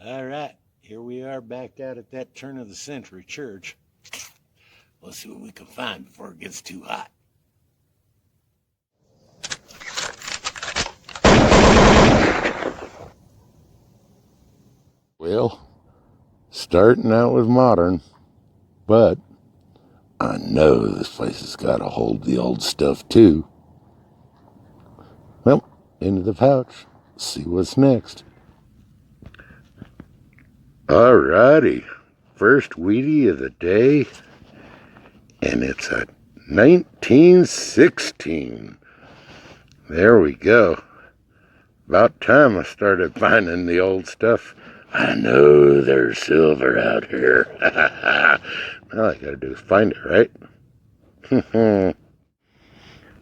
All right, here we are back out at that turn of the century church. Let's see what we can find before it gets too hot. Well, starting out with modern, but I know this place has got to hold the old stuff too. Well, into the pouch. See what's next. Alrighty, first Wheatie of the day, and it's a 1916. There we go. About time I started finding the old stuff. I know there's silver out here. All I gotta do is find it, right?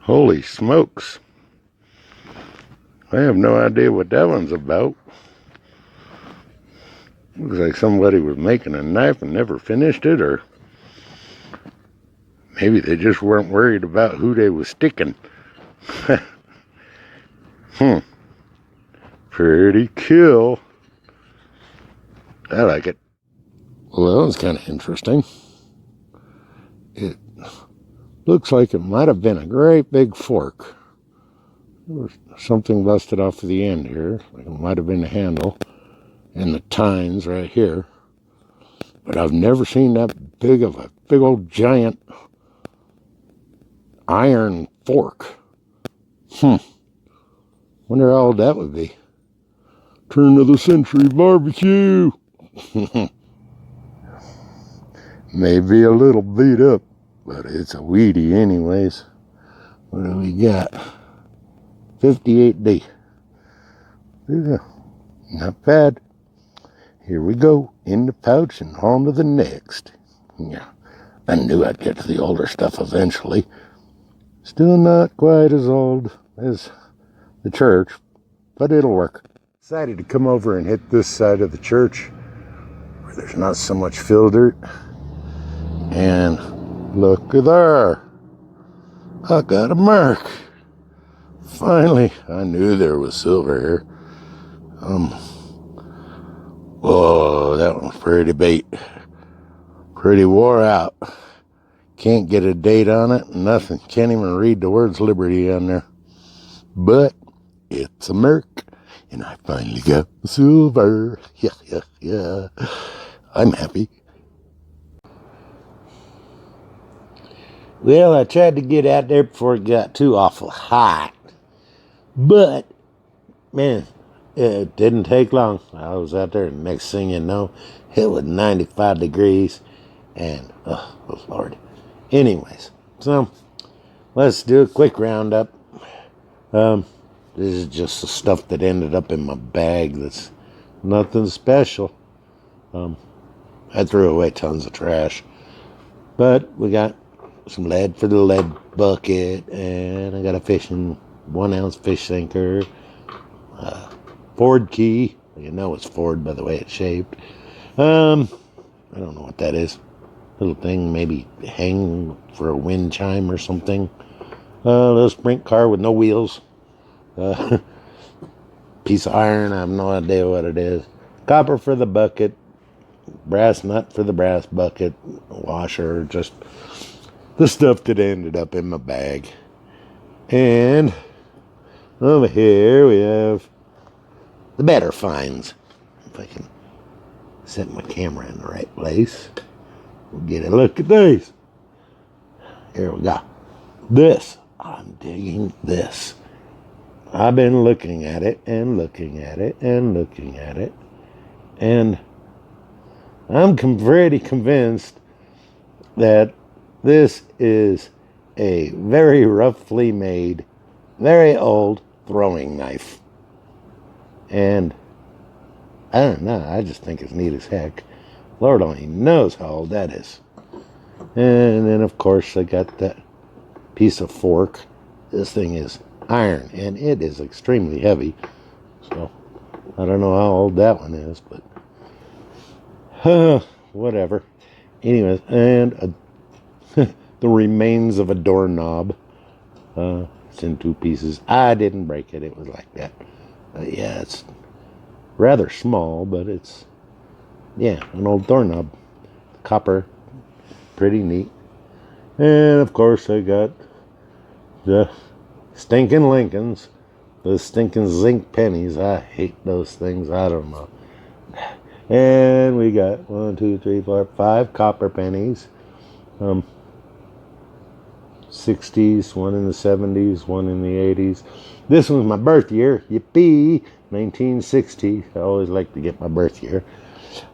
Holy smokes. I have no idea what that one's about. Looks like somebody was making a knife and never finished it, or maybe they just weren't worried about who they was sticking. Pretty cool. I like it. Well, that was kind of interesting. It looks like it might have been a great big fork. There was something busted off of the end here. Like it might have been the handle and the tines right here. But I've never seen that big of a big old giant iron fork. Wonder how old that would be. Turn of the century barbecue. Maybe a little beat up, but it's a Wheatie anyways. What do we got? 58D. Yeah, not bad. Here we go, in the pouch and on to the next. Yeah, I knew I'd get to the older stuff eventually. Still not quite as old as the church, but it'll work. Decided to come over and hit this side of the church where there's not so much fill dirt. And look at there. I got a mark. Finally, I knew there was silver here. Whoa, that one's pretty beat. Pretty wore out. Can't get a date on it, nothing. Can't even read the words Liberty on there. But it's a merc, and I finally got the silver. Yeah. I'm happy. Well, I tried to get out there before it got too awful hot. But, man, it didn't take long. I was out there, and next thing you know, it was 95 degrees. And, oh Lord. Anyways, so let's do a quick roundup. This is just the stuff that ended up in my bag that's nothing special. I threw away tons of trash. But we got some lead for the lead bucket, and I got a 1-ounce fish sinker, Ford key. You know it's Ford by the way it's shaped. I don't know what that is. Little thing, maybe hang for a wind chime or something. Little sprint car with no wheels. Piece of iron, I have no idea what it is. Copper for the bucket. Brass nut for the brass bucket. Washer, just the stuff that ended up in my bag. And over here we have the better finds. If I can set my camera in the right place, we'll get a look at these. Here we go. This, I'm digging this. I've been looking at it and looking at it and looking at it, and I'm pretty convinced that this is a very roughly made, very old throwing knife. And I don't know, I just think it's neat as heck. Lord only knows how old that is. And then of course I got that piece of fork. This thing is iron and it is extremely heavy. So I don't know how old that one is, but whatever. Anyways, and the remains of a doorknob. It's in 2 pieces. I didn't break it. It was like that. Yeah, it's rather small, but it's Yeah, an old doorknob. Copper. Pretty neat. And of course I got the stinking Lincolns. The stinking zinc pennies. I hate those things. I don't know. And we got 1, 2, 3, 4, 5 copper pennies. 60s, one in the 70s, one in the 80s. This one's my birth year. Yippee! 1960. I always like to get my birth year.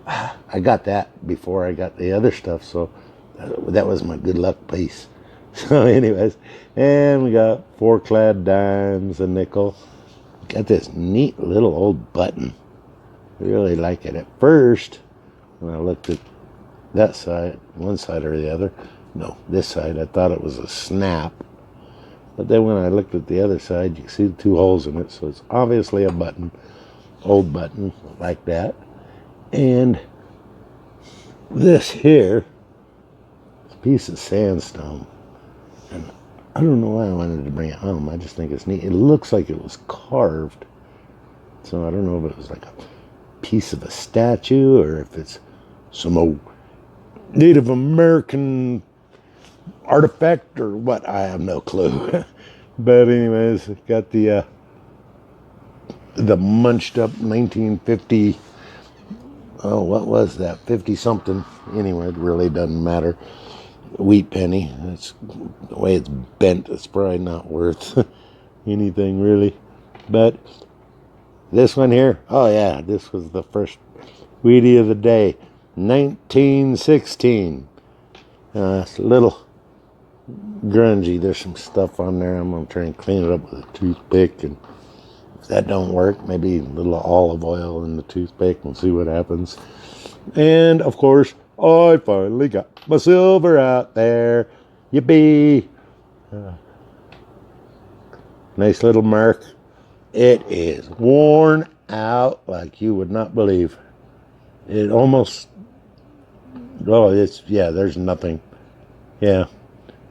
I got that before I got the other stuff, so that was my good luck piece. So anyways, and we got 4 clad dimes, a nickel. Got this neat little old button. I really like it. At first, when I looked at that side, one side or the other, no, this side, I thought it was a snap. But then when I looked at the other side, you can see the 2 holes in it, so it's obviously a button, old button, like that. And this here is a piece of sandstone. And I don't know why I wanted to bring it home. I just think it's neat. It looks like it was carved. So I don't know if it was like a piece of a statue or if it's some old Native American artifact or what. I have no clue. But anyways, got the munched up 1950, oh, what was that? 50 something. Anyway, it really doesn't matter. Wheat penny. That's the way it's bent. It's probably not worth anything really. But this one here, oh yeah, this was the first Wheatie of the day. 1916. It's a little grungy. There's some stuff on there. I'm going to try and clean it up with a toothpick. And if that don't work, maybe a little olive oil in the toothpick and see what happens. And, of course, I finally got my silver out there. Yippee! Nice little mark. It is worn out like you would not believe. It almost, oh, it's, yeah, there's nothing. Yeah,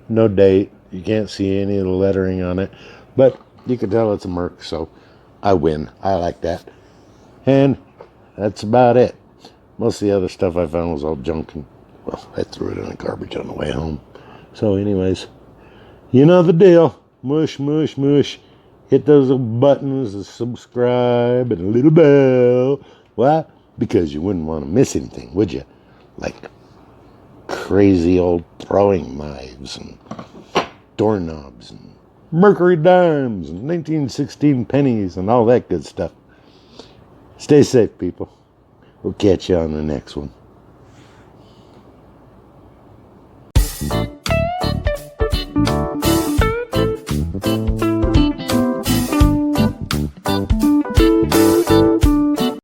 no date. You can't see any of the lettering on it. But you can tell it's a Merc, so I win. I like that. And that's about it. Most of the other stuff I found was all junk, and well, I threw it in the garbage on the way home. So anyways, you know the deal. Mush, mush, mush. Hit those little buttons, the subscribe, and a little bell. Why? Because you wouldn't want to miss anything, would you? Like crazy old throwing knives and doorknobs and mercury dimes and 1916 pennies and all that good stuff. Stay safe, people. We'll catch you on the next one.